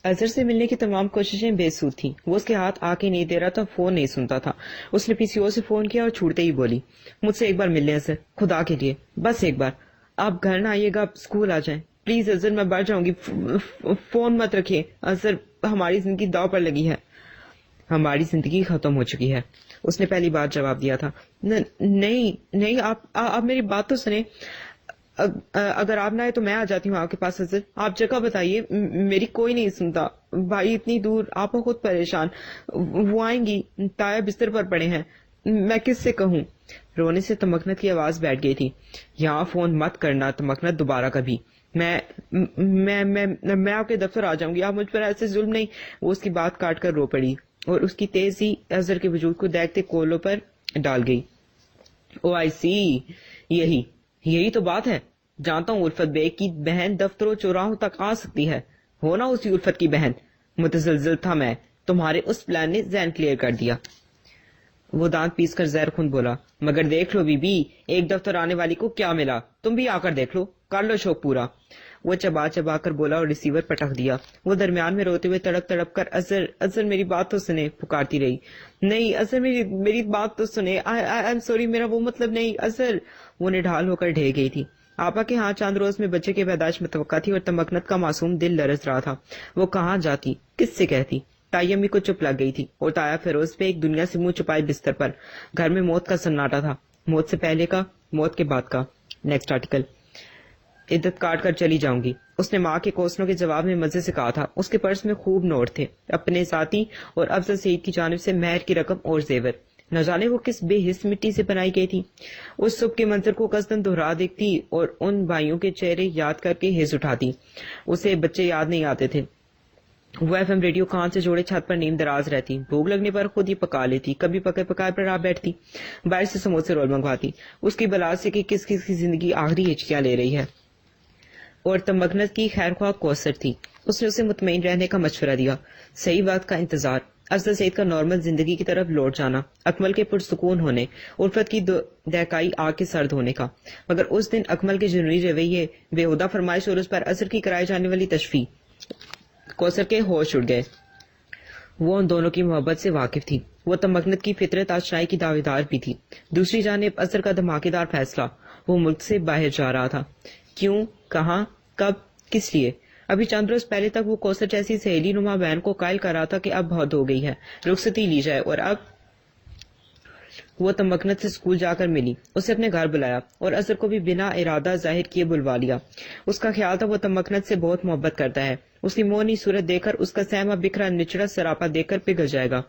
اظہر سے ملنے کی تمام کوششیں بے سود تھیں. وہ اس کے ہاتھ آ کے نہیں دے رہا تھا, فون نہیں سنتا تھا. اس نے PCO سے فون کیا اور چھوڑتے ہی بولی, مجھ سے ایک بار مل لیں اظہر, خدا کے لیے بس ایک بار. آپ گھر نہ آئیے گا, آپ اسکول آ جائیں پلیز اظہر, میں بڑھ جاؤں گی. فون مت رکھیے اظہر, ہماری زندگی داؤ پر لگی ہے. ہماری زندگی ختم ہو چکی ہے, اس نے پہلی بار جواب دیا تھا. نہیں نہیں, آپ میری بات تو سنیں. اگر آپ نہ آئے تو میں آ جاتی ہوں آپ کے پاس اظہر, آپ جگہ بتائیے, میری کوئی نہیں سنتا. بھائی اتنی دور, آپ خود پریشان. وہ آئیں گی, تایا بستر پر پڑے ہیں, میں کس سے کہوں. رونے سے تمکنت کی آواز بیٹھ گئی تھی. یہاں فون مت کرنا تمکنت دوبارہ کبھی. میں آپ کے دفتر آ جاؤں گی, آپ مجھ پر ایسے ظلم نہیں. وہ اس کی بات کاٹ کر رو پڑی اور اس کی تیزی اظہر کے وجود کو دیکھتے کولوں پر ڈال گئی. او آئی سی, یہی تو بات ہے. جانتا ہوں الفت بیگ کی بہن دفتروں چوراہوں تک آ سکتی ہے, ہونا اسی الفت کی بہن. متزلزل تھا میں, تمہارے اس پلان نے ذہن کلیئر کر دیا. وہ دانت پیس کر زہر خون بولا, مگر دیکھ لو بی بی, ایک دفتر آنے والی کو کیا ملا, تم بھی آ کر دیکھ لو, کر لو شوق پورا. وہ چبا چبا کر بولا اور ریسیور پٹک دیا. وہ درمیان میں روتے ہوئے تڑپ تڑپ کر اظہر میری بات تو سنے پکارتی رہی. نہیں اظہر, میری بات تو سنے, آئی ایم سوری, میرا وہ مطلب نہیں اظہر. وہ نڈھال ہو کر ڈھہ گئی تھی. آپا کے ہاں چاند روز میں بچے کی پیدائش متوقع تھی اور تمکنت کا معصوم دل لرز رہا تھا. وہ کہاں جاتی, کس سے کہتی. تائی امی کو چپ لگ گئی تھی اور تایا فیروز پہ ایک دنیا سے منہ چھپائے بستر پر. گھر میں موت کا سناٹا تھا, موت سے پہلے کا, موت کے بعد کا. Next article. عدت کاٹ کر چلی جاؤں گی, اس نے ماں کے کوسنوں کے جواب میں مزے سے کہا تھا. اس کے پرس میں خوب نوٹ تھے, اپنے ساتھی اور افضل سعید کی جانب سے مہر کی رقم اور زیور. نہ جانے وہ کس بے حس مٹی سے بنائی گئی تھی. اس صبح کے منظر کو قصدن دہرا دیکھتی اور ان بھائیوں کے چہرے یاد کر کے ہز اٹھاتی. اسے بچے یاد نہیں آتے تھے. وہ FM ریڈیو کان سے جوڑے چھت پر نیم دراز رہتی. بھوک لگنے پر خود ہی پکا لیتی, کبھی پکے پکائے پر آ بیٹھتی, باہر سے سموسے رول منگواتی. اس کی بلا سے کہ کس کس کی زندگی آخری ہچکیاں لے رہی ہے. اور تمکنت کی خیر خواہ کوثر تھی. اس نے اسے مطمئن رہنے کا مشورہ دیا. صحیح وقت کا انتظار, افضل سعید کا نارمل زندگی کی طرف لوٹ جانا, اکمل کے پرسکون ہونے, الفت کی دہکائی آگ کے سرد ہونے کا. مگر اس دن اکمل کے جنونی رویے, بےہودہ فرمائش اور اس پر اثر کی کرائی جانے والی تشفیع, کوثر کے ہوش اڑ گئے. وہ ان دونوں کی محبت سے واقف تھی. وہ تمکنت کی فطرت آشنائی کی دعویدار بھی تھی. دوسری جانب اثر کا دھماکے دار فیصلہ, وہ ملک سے باہر جا رہا تھا. کیوں, کہاں, کب, کس لیے؟ ابھی چند روز پہلے تک وہ کوثر جیسی سہیلی نما بہن کو قائل کر رہا تھا کہ اب بہت ہو گئی ہے, رخصتی لی جائے, اور اب وہ تمکنت سے اسکول جا کر ملی, اسے اپنے گھر بلایا اور اظہر کو بھی بنا ارادہ ظاہر کیے بلوا لیا. اس کا خیال تھا وہ تمکنت سے بہت محبت کرتا ہے. اس کی مونی صورت دیکھ کر, اس کا سہما بکھرا نچڑا سراپا دیکھ کر پگھل جائے گا.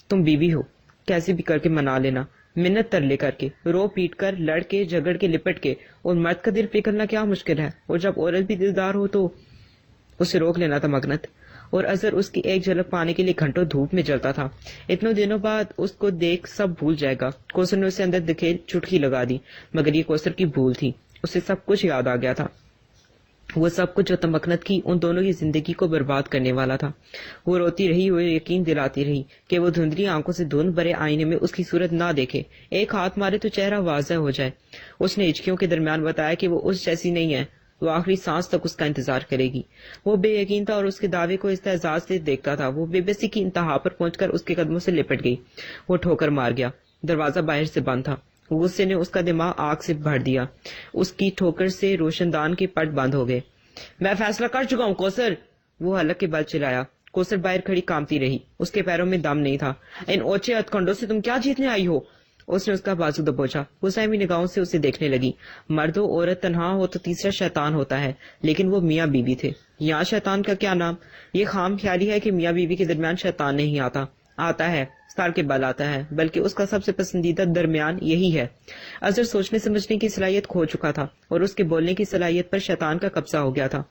تم بیوی ہو, کیسے بھی کر کے منا لینا, منت ترلے کر کے, رو پیٹ کر, لڑ کے, جھگڑ کے, لپٹ کے. اور مرد کا دل پگھلنا کیا مشکل ہے, اور جب عورت بھی دلدار ہو تو اسے روک لینا تمکنت. اور اظہر اس کی ایک جھلک پانے کے لیے گھنٹوں دھوپ میں جلتا تھا. اتنے دنوں بعد اس کو دیکھ سب بھول جائے گا. کوثر نے اسے اندر دکھیل چٹکی لگا دی, مگر یہ کوثر کی بھول تھی. اسے سب کچھ یاد آ گیا تھا, وہ سب کچھ جو تمکنت کی ان دونوں کی زندگی کو برباد کرنے والا تھا. وہ روتی رہی اور یقین دلاتی رہی کہ وہ دھندلی آنکھوں سے دھند بھرے آئینے میں اس کی صورت نہ دیکھے, ایک ہاتھ مارے تو چہرہ واضح ہو جائے. اس نے ہچکیوں کے درمیان بتایا کہ وہ اس جیسی نہیں ہے, وہ آخری سانس تک اس کا انتظار کرے گی. وہ بے یقین تھا اور اس کے دعوے کو استحزاز سے دیکھتا تھا. وہ بے بسی کی انتہا پر پہنچ کر اس کے قدموں سے لپٹ گئی. وہ ٹھوکر مار گیا. دروازہ باہر سے بند تھا. غصے نے اس کا دماغ آگ سے بھر دیا. اس کی ٹھوکر سے روشن دان کے پٹ بند ہو گئے. میں فیصلہ کر چکا ہوں کوثر, وہ حلق کے بل چلایا. کوثر باہر کھڑی کامتی رہی, اس کے پیروں میں دم نہیں تھا. ان اوچے ہتھکنڈوں سے تم کیا جیتنے آئی ہو؟ اس نے اس کا بازو دبوچا. غصائی نگاہوں سے اسے دیکھنے لگی. مرد و عورت تنہا ہو تو تیسرا شیطان ہوتا ہے, لیکن وہ میاں بیوی تھے. یہاں شیطان کا کیا نام؟ یہ خام خیالی ہے کہ میاں بیوی کے درمیان شیطان نہیں آتا. آتا ہے, سر کے بل آتا ہے, بلکہ اس کا سب سے پسندیدہ درمیان یہی ہے. اظہر سوچنے سمجھنے کی صلاحیت کھو چکا تھا اور اس کے بولنے کی صلاحیت پر شیطان کا قبضہ ہو گیا تھا.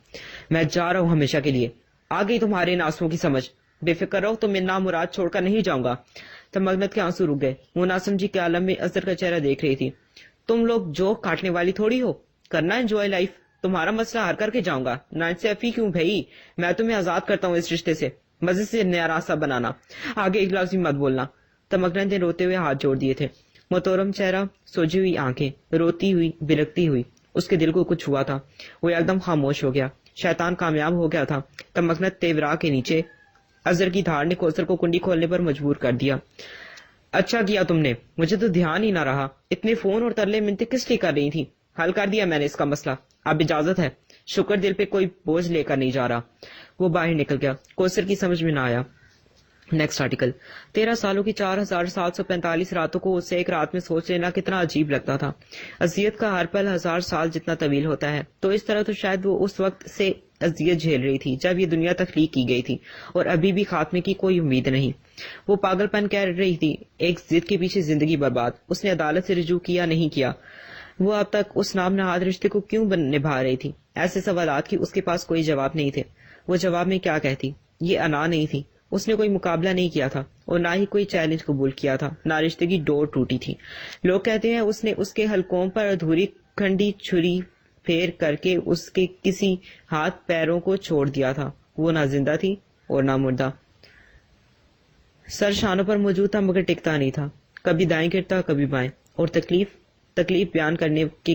میں جا رہا ہوں ہمیشہ کے لیے, آ گئی تمہارے ناسوں کی سمجھ. بے فکر رہو, تم نام مراد چھوڑ کر نہیں جاؤں گا. تمکنت کے آنسو رک گئے. وہ ناسمجھی کے عالم میں اظہر کا چہرہ دیکھ رہی تھی. تم لوگ جو کاٹنے والی تھوڑی ہو, کرنا انجوائے لائف. تمہارا مسئلہ حل کر کے جاؤں گا. ناانصافی کیوں بھائی, میں تمہیں آزاد کرتا ہوں اس رشتے سے. مزے سے نیا راستہ بنانا, آگے ایک لفظ بھی مت بولنا. تمکنت نے روتے ہوئے ہاتھ جوڑ دیے تھے. محترم چہرہ, سوجی ہوئی آنکھیں, روتی ہوئی, بلکتی ہوئی. اس کے دل کو کچھ ہوا تھا. وہ ایک دم خاموش ہو گیا. شیطان کامیاب ہو گیا تھا۔ تمکنت تیورا کے نیچے اظہر کی دھاڑ نے کوثر کو کنڈی کھولنے پر مجبور کر دیا۔ اچھا کیا تم نے، مجھے تو دھیان ہی نہ رہا۔ اتنے فون اور ترلے منتیں کس لیے کر رہی تھی؟ حل کر دیا میں نے اس کا مسئلہ، اب اجازت ہے۔ شکر دل پہ کوئی بوجھ لے کر نہیں جا رہا۔ وہ باہر نکل گیا۔ کوثر کی سمجھ میں نہ آیا۔ Next article. 13 سالوں کی 4745 راتوں کو اسے ایک رات میں سوچ لینا کتنا عجیب لگتا تھا۔ اذیت کا ہر پل 1000 سال جتنا طویل ہوتا ہے، تو اس طرح تو شاید وہ اس وقت سے اذیت جھیل رہی تھی جب یہ دنیا تخلیق کی گئی تھی، اور ابھی بھی خاتمے کی کوئی امید نہیں۔ وہ پاگل پن کہہ رہی تھی، ایک ضد کے پیچھے زندگی برباد۔ اس نے عدالت سے رجوع کیا نہیں کیا؟ وہ اب تک اس نام نہاد رشتے کو کیوں نبھا رہی تھی؟ ایسے سوالات کی اس کے پاس کوئی جواب نہیں تھے۔ وہ جواب میں کیا کہتی؟ یہ انا نہیں تھی، اس نے کوئی مقابلہ نہیں کیا تھا اور نہ ہی کوئی چیلنج قبول کیا تھا، نہ رشتے کی ڈور ٹوٹی تھی۔ لوگ کہتے ہیں اس نے اس کے حلقوں پر ادھوری کھنڈی چھری پھیر کر کے اس کے کسی ہاتھ پیروں کو چھوڑ دیا تھا۔ وہ نہ زندہ تھی اور نہ مردہ، سر شانوں پر موجود تھا مگر ٹکتا نہیں تھا، کبھی دائیں گرتا کبھی بائیں۔ اور تکلیف بیان کرنے کے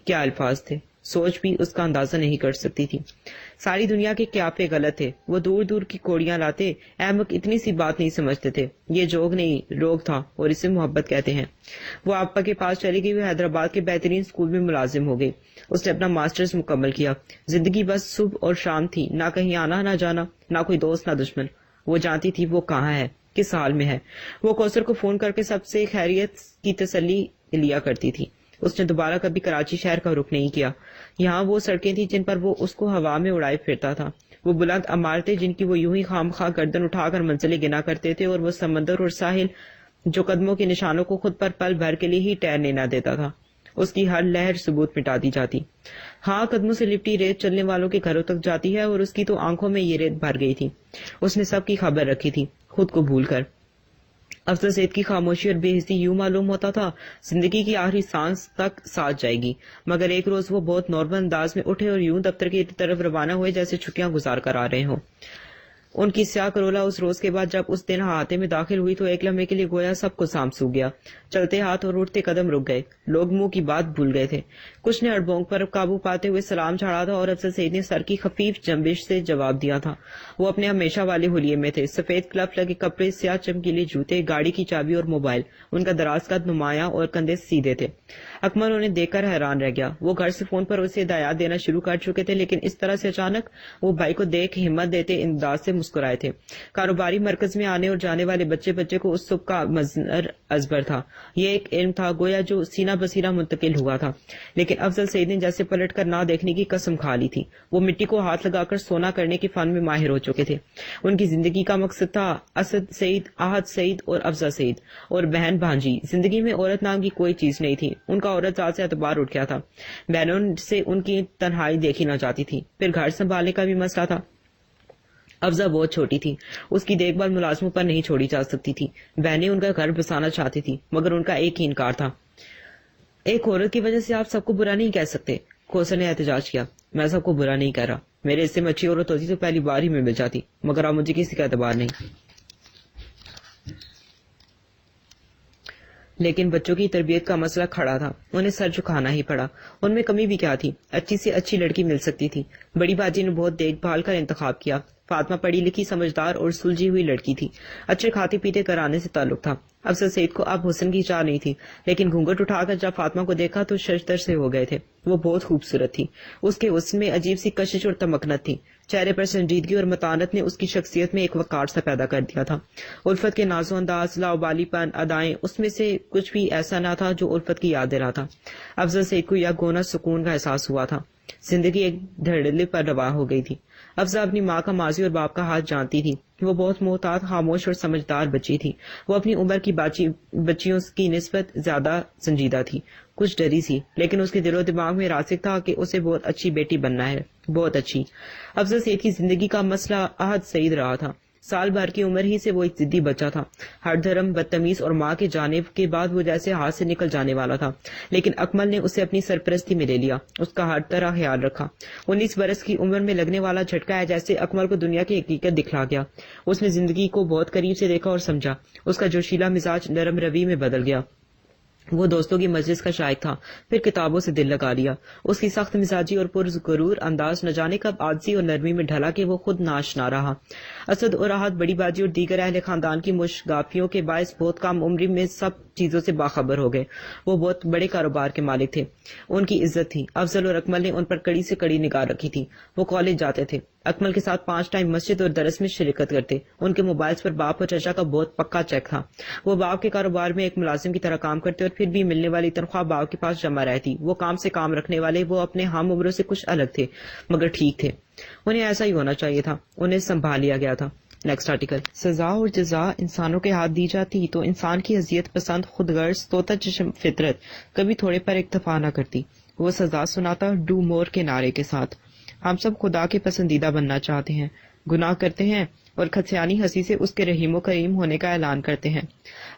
کیا الفاظ تھے، سوچ بھی اس کا اندازہ نہیں کر سکتی تھی۔ ساری دنیا کے قیافے غلط تھے، وہ دور دور کی کوڑیاں لاتے، احمق اتنی سی بات نہیں سمجھتے تھے۔ یہ جوگ نہیں روگ تھا، اور اسے محبت کہتے ہیں۔ وہ آپا کے پاس چلی گئی، وہ حیدرآباد کے بہترین اسکول میں ملازم ہو گئی۔ اس نے اپنا ماسٹرز مکمل کیا۔ زندگی بس صبح اور شام تھی، نہ کہیں آنا نہ جانا، نہ کوئی دوست نہ دشمن۔ وہ جانتی تھی وہ کہاں ہے، کس حال میں ہے۔ وہ کوثر کو فون کر کے سب سے خیریت کی تسلی لیا کرتی تھی۔ اس نے دوبارہ کبھی کراچی شہر کا رخ نہیں کیا۔ یہاں وہ سڑکیں تھیں جن پر وہ اس کو ہوا میں اڑائے پھرتا تھا، وہ بلند عمارتیں جن کی وہ یوں ہی خام خواہ گردن اٹھا کر منزلیں گنا کرتے تھے، اور وہ سمندر اور ساحل جو قدموں کے نشانوں کو خود پر پل بھر کے لیے ہی ٹہرنے نہ دیتا تھا۔ اس کی ہر لہر ثبوت مٹا دی جاتی۔ ہاں، قدموں سے لپٹی ریت چلنے والوں کے گھروں تک جاتی ہے، اور اس کی تو آنکھوں میں یہ ریت بھر گئی تھی۔ اس نے سب کی خبر رکھی تھی، خود کو بھول کر۔ افضل سعید کی خاموشی اور بے حسی یوں معلوم ہوتا تھا زندگی کی آخری سانس تک ساتھ جائے گی، مگر ایک روز وہ بہت نارمل انداز میں اٹھے اور یوں دفتر کی طرف روانہ ہوئے جیسے چھٹیاں گزار کر آ رہے ہوں۔ ان کی سیاہ کرولا اس روز کے بعد جب اس دن احاطے میں داخل ہوئی تو ایک لمحے کے لیے گویا سب کو سام سو گیا۔ چلتے ہاتھ اور اٹھتے قدم رک گئے، لوگ منہ کی بات بھول گئے تھے۔ کچھ نے اڑبونک پر قابو پاتے ہوئے سلام جھاڑا تھا، اور افضل سعید نے سر کی خفیف جنبش سے جواب دیا تھا۔ وہ اپنے ہمیشہ والے حلیے میں تھے، سفید کلف لگے کپڑے، سیاہ چمکیلے جوتے، گاڑی کی چابی اور موبائل۔ ان کا دراز قد نمایاں اور کندھے سیدھے تھے۔ اکمل انہیں دیکھ کر حیران رہ گیا۔ وہ گھر سے فون پر اسے ہدایات دینا شروع کر چکے تھے، لیکن اس طرح سے اچانک وہ بھائی کو دیکھ ہمت دیتے انداز سے مسکرائے تھے۔ کاروباری مرکز میں آنے اور جانے والے بچے کو اس صبح کا منظر ازبر تھا۔ یہ ایک علم تھا گویا جو سینہ بسینہ منتقل ہوا تھا، لیکن افضل سعید نے جیسے پلٹ کر نہ دیکھنے کی قسم کھا لی تھی۔ وہ مٹی کو ہاتھ لگا کر سونا کرنے کے فن میں ماہر ہو چکے تھے۔ ان کی زندگی کا مقصد تھا اسد سعید، احد سعید اور افضل سعید اور بہن بھانجی۔ زندگی میں عورت نام کی کوئی چیز نہیں تھی۔ ان کا عورت ذات سے اعتبار اٹھ گیا تھا، بہنوں سے ان کی تنہائی دیکھی نہ جاتی تھی، پھر گھر سنبھالنے کا بھی مسئلہ تھا۔ افضا بہت چھوٹی تھی، اس کی دیکھ بھال ملازموں پر نہیں چھوڑی جا سکتی تھی۔ بہنیں ان کا گھر بسانا چاہتی تھی، مگر ان کا ایک ہی انکار تھا۔ ایک عورت کی وجہ سے آپ سب کو برا نہیں کہہ سکتے، کوثر نے احتجاج کیا۔ میں سب کو برا نہیں کہہ رہا، میرے اس سے میں اچھی عورت ہوتی تو پہلی بار ہی میں مل جاتی، مگر اب مجھے کسی کا اعتبار نہیں۔ لیکن بچوں کی تربیت کا مسئلہ کھڑا تھا، انہیں سر جھکانا ہی پڑا۔ ان میں کمی بھی کیا تھی، اچھی سے اچھی لڑکی مل سکتی تھی۔ بڑی باجی نے بہت دیکھ بھال کر انتخاب کیا۔ فاطمہ پڑھی لکھی، سمجھدار اور سلجھی ہوئی لڑکی تھی، اچھے کھاتے پیتے گھرانے سے تعلق تھا۔ افضل سعید کو اب حسن کی چاہ نہیں تھی، لیکن گھونگھٹ اٹھا کر جب فاطمہ کو دیکھا تو ششدر سے ہو گئے تھے۔ وہ بہت خوبصورت تھی، اس کے حسن میں عجیب سی کشش اور تمکنت تھی۔ چہرے پر سنجیدگی اور متانت نے اس کی شخصیت میں ایک وقار سا پیدا کر دیا تھا۔ الفت کے ناز و انداز، لاابالی پن، ادائیں، اس میں سے کچھ بھی ایسا نہ تھا جو الفت کی یاد دلا تھا۔ افضل سعید کو یا گونا سکون کا احساس ہوا تھا۔ زندگی ایک دھڑلے پر روا ہو گئی تھی۔ افضا اپنی ماں کا ماضی اور باپ کا ہاتھ جانتی تھی۔ وہ بہت محتاط، خاموش اور سمجھدار بچی تھی۔ وہ اپنی عمر کی بچیوں کی نسبت زیادہ سنجیدہ تھی، کچھ ڈری سی، لیکن اس کے دل و دماغ میں راسخ تھا کہ اسے بہت اچھی بیٹی بننا ہے، بہت اچھی۔ افضل سعید کی زندگی کا مسئلہ احد سعید رہا تھا۔ سال بھر کی عمر ہی سے وہ ایک ضدی بچہ تھا، ہر دھرم، بدتمیز اور ماں کے جانے کے بعد وہ جیسے ہاتھ سے نکل جانے والا تھا، لیکن اکمل نے اسے اپنی سرپرستی میں لے لیا، اس کا ہر طرح خیال رکھا۔ 19 برس کی عمر میں لگنے والا جھٹکا ہے جیسے اکمل کو دنیا کی حقیقت دکھلا گیا۔ اس نے زندگی کو بہت قریب سے دیکھا اور سمجھا، اس کا جوشیلا مزاج نرم روی میں بدل گیا۔ وہ دوستوں کی مجلس کا شائق تھا، پھر کتابوں سے دل لگا لیا۔ اس کی سخت مزاجی اور پرغرور انداز نہ جانے کب عاجزی اور نرمی میں ڈھلا کہ وہ خود ناشنا رہا۔ اسد اور راحت، بڑی باجی اور دیگر اہل خاندان کی مشگافیوں کے باعث بہت کم عمری میں سب چیزوں سے باخبر ہو گئے۔ وہ بہت بڑے کاروبار کے مالک تھے، ان کی عزت تھی۔ افضل اور اکمل نے ان پر کڑی سے کڑی نگاہ رکھی تھی۔ وہ کالج جاتے تھے، اکمل کے ساتھ 5 ٹائم مسجد اور درس میں شرکت کرتے۔ ان کے موبائلز پر باپ اور چچا کا بہت پکا چیک تھا۔ وہ باپ کے کاروبار میں ایک ملازم کی طرح کام کرتے اور پھر بھی ملنے والی تنخواہ باپ کے پاس جمع رہتی۔ وہ کام سے کام رکھنے والے، وہ اپنے ہم عمروں سے کچھ الگ تھے مگر ٹھیک تھے۔ انہیں ایسا ہی ہونا چاہیے تھا، انہیں سنبھال لیا گیا تھا۔ Next article. سزا اور جزا انسانوں کے ہاتھ دی جاتی تو انسان کی اذیت پسند خود غرض طوطا چشم فطرت کبھی تھوڑے پر اکتفا نہ کرتی۔ وہ سزا سناتا ڈو مور کے نعرے کے ساتھ۔ ہم سب خدا کے پسندیدہ بننا چاہتے ہیں، گناہ کرتے ہیں اور کھسیانی ہنسی سے اس کے رحیم و کریم ہونے کا اعلان کرتے ہیں۔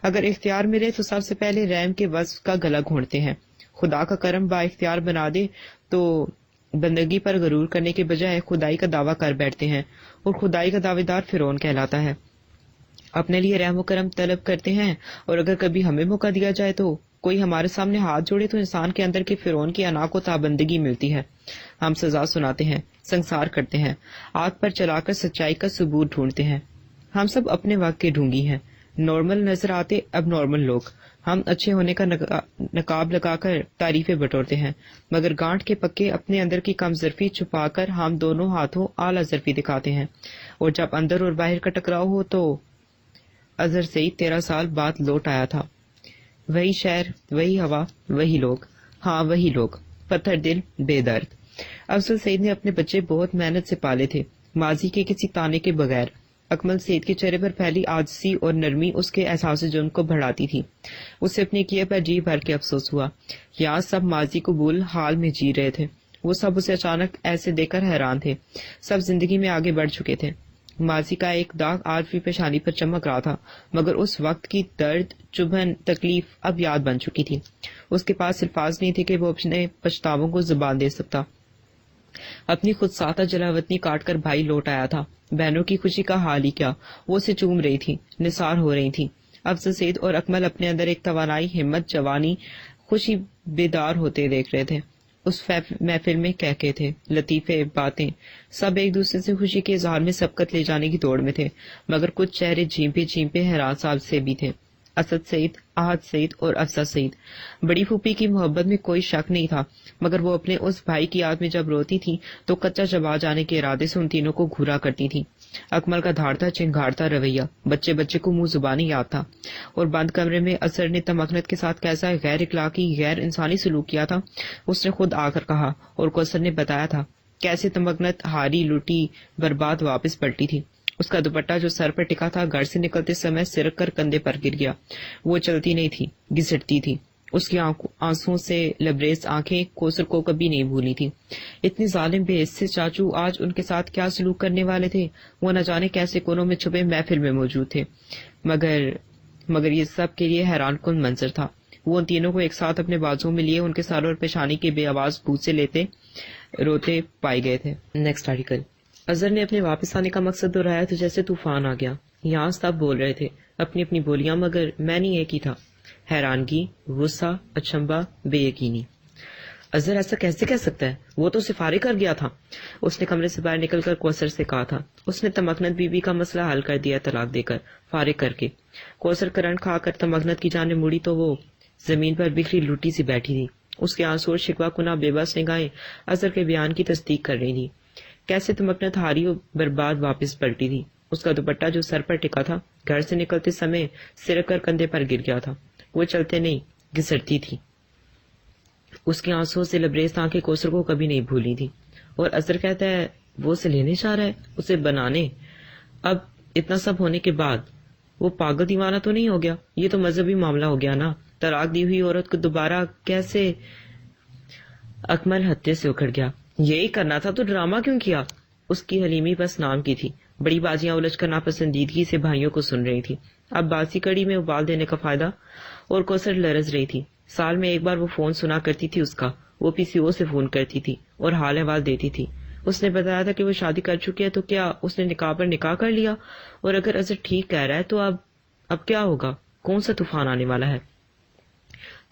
اگر اختیار ملے تو سب سے پہلے رحم کے وصف کا گلا گھونٹتے ہیں۔ خدا کا کرم با اختیار بنا دے تو بندگی پر غرور کرنے کے بجائے خدائی کا دعویٰ کر بیٹھتے ہیں، اور خدائی کا دعوے دار فرعون کہلاتا ہے۔ اپنے لیے رحم و کرم طلب کرتے ہیں، اور اگر کبھی ہمیں موقع دیا جائے تو کوئی ہمارے سامنے ہاتھ جوڑے تو انسان کے اندر کے فرعون کی انا کو تابندگی ملتی ہے۔ ہم سزا سناتے ہیں، سنسار کرتے ہیں، آگ پر چلا کر سچائی کا ثبوت ڈھونڈتے ہیں۔ ہم سب اپنے وقت کے ڈھونگی ہیں، نارمل نظر آتے اب نارمل لوگ۔ ہم اچھے ہونے کا نقاب لگا کر تعریفیں بٹورتے ہیں، مگر گانٹھ کے پکے اپنے اندر کی کم ظرفی چھپا کر ہم دونوں ہاتھوں اعلیٰ ظرفی دکھاتے ہیں، اور جب اندر اور باہر کا ٹکراؤ ہو تو اظہر سے 13 سال بعد لوٹ آیا تھا۔ وہی شہر، وہی ہوا، وہی لوگ، ہاں وہی لوگ، پتھر دل، بے درد۔ افضل سعید نے اپنے بچے بہت محنت سے پالے تھے، ماضی کے کسی تانے کے بغیر۔ اکمل سعید کے چہرے پر پھیلی عاجزی اور نرمی اس کے احساس جرم کو بڑھاتی تھی۔ اسے اپنے کیے پر جی بھر کے افسوس ہوا۔ یہاں سب ماضی قبول حال میں جی رہے تھے، وہ سب اسے اچانک ایسے دیکھ کر حیران تھے۔ سب زندگی میں آگے بڑھ چکے تھے۔ ماضی کا ایک داغ آج بھی پیشانی پر چمک رہا تھا، مگر اس وقت کی درد، چبھن، تکلیف اب یاد بن چکی تھی۔ اس کے پاس الفاظ نہیں تھے کہ وہ اپنے پچھتاووں کو زبان دے سکتا۔ اپنی خود ساتھ جلاوطنی کاٹ کر بھائی لوٹ آیا تھا۔ بہنوں کی خوشی کا حال ہی کیا، وہ اسے چوم رہی تھی، نثار ہو رہی تھی۔ افضل سعید اور اکمل اپنے اندر ایک توانائی، ہمت، جوانی، خوشی بیدار ہوتے دیکھ رہے تھے۔ اس محفل میں کہکے تھے، لطیفے، باتیں، سب ایک دوسرے سے خوشی کے اظہار میں سبقت لے جانے کی دوڑ میں تھے، مگر کچھ چہرے جھیمپے جھیمپے حیران صاحب سے بھی تھے۔ اسد سعید، احد سعید اور افضل سعید۔ بڑی پھوپھی کی محبت میں کوئی شک نہیں تھا، مگر وہ اپنے اس بھائی کی یاد میں جب روتی تھی تو کچا چبا جانے کے ارادے سے ان تینوں کو گھورا کرتی تھی۔ اکمل کا دھاڑتا چنگھاڑتا رویہ بچے بچے کو منہ زبانی یاد تھا، اور بند کمرے میں اثر نے تمکنت کے ساتھ کیسا غیر اخلاقی، غیر انسانی سلوک کیا تھا اس نے خود آ کر کہا، اور کوثر نے بتایا تھا کیسے تمکنت ہاری، لوٹی، برباد واپس پلٹی تھی۔ اس کا دوپٹہ جو سر پر ٹکا تھا گھر سے نکلتے سمے سرک کر کندھے پر گر گیا۔ وہ چلتی نہیں تھی، گھسٹتی تھی۔ اس کی آنسوں سے لبریز آنکھیں کوثر کو کبھی نہیں بھولی تھی۔ اتنے ظالم بے حس سے چاچو آج ان کے ساتھ کیا سلوک کرنے والے تھے، وہ نہ جانے کیسے کونوں میں چھپے محفل میں موجود تھے، مگر یہ سب کے لیے حیران کن منظر تھا۔ وہ ان تینوں کو ایک ساتھ اپنے بازوؤں میں لیے ان کے سر اور پیشانی کے بے آواز بوسے لیتے روتے پائے گئے تھے۔ Next article. اظہر نے اپنے واپس آنے کا مقصد دہرایا تو جیسے طوفان آ گیا۔ یہاں سب بول رہے تھے اپنی اپنی بولیاں، مگر میں نہیں ایک ہی تھا۔ حیرانگی، غصہ، اچنبھا، بے یقینی۔ اظہر ایسا کیسے کہہ سکتا ہے، وہ تو اسے فارغ کر گیا تھا۔ اس نے کمرے سے باہر نکل کر کوثر سے کہا تھا۔ اس نے تمکنت بی بی کا مسئلہ حل کر دیا طلاق دے کر، فارغ کر کے۔ کوثر کرنٹ کھا کر تمکنت کی جانب مڑی تو وہ زمین پر بکھری لوٹی سی بیٹھی تھی۔ اس کے آنسو اور شکوہ کناں بے بس نگاہیں اظہر کے بیان کی تصدیق کر رہی تھی۔ کیسے تمکنت ہاری و برباد واپس پلٹی تھی۔ اس کا دوپٹہ جو سر پر ٹکا تھا گھر سے نکلتے سمے سرک کر کندھے پر گر گیا تھا۔ وہ چلتے نہیں، گھسٹتی تھی۔ اس کے آنسوں سے لبریز آنکھیں کوثر کو کبھی نہیں بھولی تھی۔ اور اظہر کہتا ہے وہ اسے لینے چاہ رہا ہے، اسے بنانے۔ اب اتنا سب ہونے کے بعد وہ پاگل دیوانہ تو نہیں ہو گیا؟ یہ تو مذہبی معاملہ ہو گیا نا۔ طلاق دی ہوئی عورت کو دوبارہ کیسے؟ اکمل ہتے سے اکھڑ گیا۔ یہی کرنا تھا تو ڈرامہ کیوں کیا؟ اس کی حلیمی بس نام کی تھی۔ بڑی بازیاں الجھ کر ناپسندیدگی سے بھائیوں کو سن رہی تھی۔ اب باسی کڑی میں ابال دینے کا فائدہ؟ اور کوثر لرز رہی تھی۔ سال میں ایک بار وہ فون سنا کرتی تھی اس کا، وہ پی سی او سے فون کرتی تھی اور حال احوال دیتی تھی۔ اس نے بتایا تھا کہ وہ شادی کر چکی ہے، تو کیا اس نے نکاح پر نکاح کر لیا؟ اور اگر اظہر ٹھیک کہہ رہا ہے تو اب کیا ہوگا؟ کون سا طوفان آنے والا ہے؟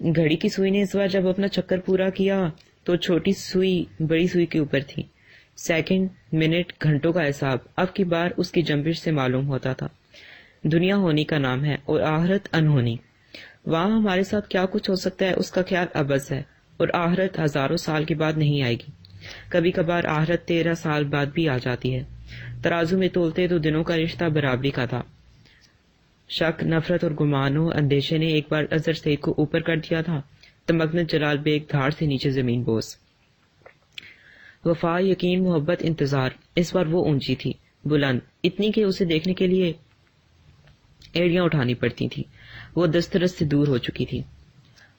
گھڑی کی سوئی نے اس بار جب اپنا چکر پورا کیا تو چھوٹی سوئی بڑی سوئی کے اوپر تھی. سیکنڈ، منٹ، گھنٹوں کا حساب اب کی بار اس کی جنبش سے معلوم ہوتا تھا. دنیا ہونی کا نام ہے اور آخرت انہونی. وہاں ہمارے ساتھ کیا کچھ ہو سکتا ہے اس کا خیال ابز ہے، اور آخرت ہزاروں سال کے بعد نہیں آئے گی. کبھی کبھار آخرت 13 سال بعد بھی آ جاتی ہے. ترازو میں تولتے تو دنوں کا رشتہ برابری کا تھا. شک، نفرت اور گمان و اندیشے نے ایک بار اظہر سعید کو اوپر کر دیا تھا. تمکنت جلال بیگ دھاڑ سے نیچے زمین بوس. وفا، یقین، محبت، انتظار. اس بار وہ اونچی تھی، بلند، اتنی کہ اسے دیکھنے کے لیے ایڑیاں اٹھانی پڑتی تھی. وہ دسترس سے دور ہو چکی تھی.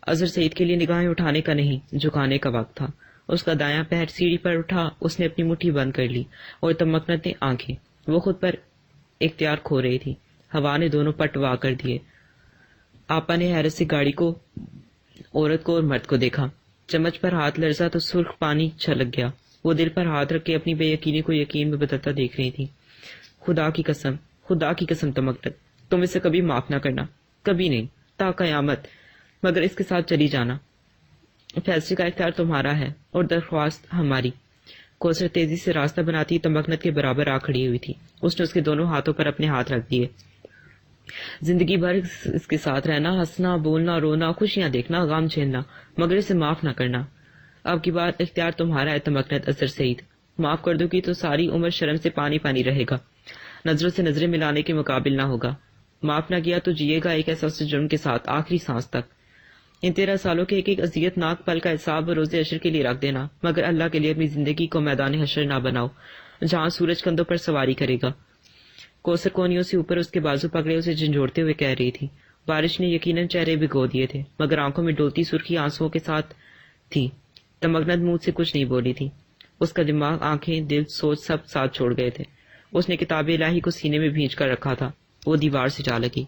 اظہر سعید کے لیے نگاہیں اٹھانے کا نہیں، جھکانے کا وقت تھا. اس کا دایاں پیر سیڑھی پر اٹھا. اس نے اپنی مٹھی بند کر لی اور تمکنت نے آنکھیں. وہ خود پر اختیار کھو رہی تھی. ہوا نے دونوں پٹ وا کر دیے. آپا نے حیرت سے گاڑی کو، عورت کو اور مرد کو دیکھا. چمچ پر ہاتھ لرزا تو سرخ پانی چھلک گیا. وہ دل پر ہاتھ رکھ کے اپنی بے یقینی کو یقین میں بدلتا دیکھ رہی تھی. خدا کی قسم، خدا کی قسم تمکنت، تم اسے کبھی معاف نہ کرنا، کبھی نہیں، تا قیامت، مگر اس کے ساتھ چلی جانا. فیصلے کا اختیار تمہارا ہے اور درخواست ہماری. کوثر تیزی سے راستہ بناتی تمکنت کے برابر آ کھڑی ہوئی تھی. اس نے اس کے دونوں ہاتھوں پر اپنے ہاتھ رکھ دیے. زندگی بھر اس کے ساتھ رہنا، ہنسنا، بولنا، رونا، خوشیاں دیکھنا، غم جھیلنا، مگر اسے معاف نہ کرنا. اب کی بات اختیار تمہارا ہے تمکنت اظہر سعید. معاف کر دو گی تو ساری عمر شرم سے پانی پانی رہے گا، نظروں سے نظریں ملانے کے مقابل نہ ہوگا. معاف نہ کیا تو جیے گا ایک احساس جرم کے ساتھ آخری سانس تک. ان 13 سالوں کے ایک ایک اذیت ناک پل کا حساب روز حشر کے لیے رکھ دینا، مگر اللہ کے لیے اپنی زندگی کو میدان حشر نہ بناؤ جہاں سورج کندھوں پر سواری کرے گا. کوثر کونیوں سے اوپر اس کے بازو پکڑے اسے جھنجھوڑتے ہوئے کہہ رہی تھی. بارش نے یقیناً چہرے بھگو دیے تھے، مگر آنکھوں میں ڈولتی سرخی آنسوؤں کے ساتھ تھی. تمکنت منہ سے کچھ نہیں بولی تھی. اس کا دماغ، آنکھیں، دل، سوچ سب ساتھ چھوڑ گئے تھے. اس نے کتاب الہی کو سینے میں بھینچ کر رکھا تھا. وہ دیوار سے جا لگی.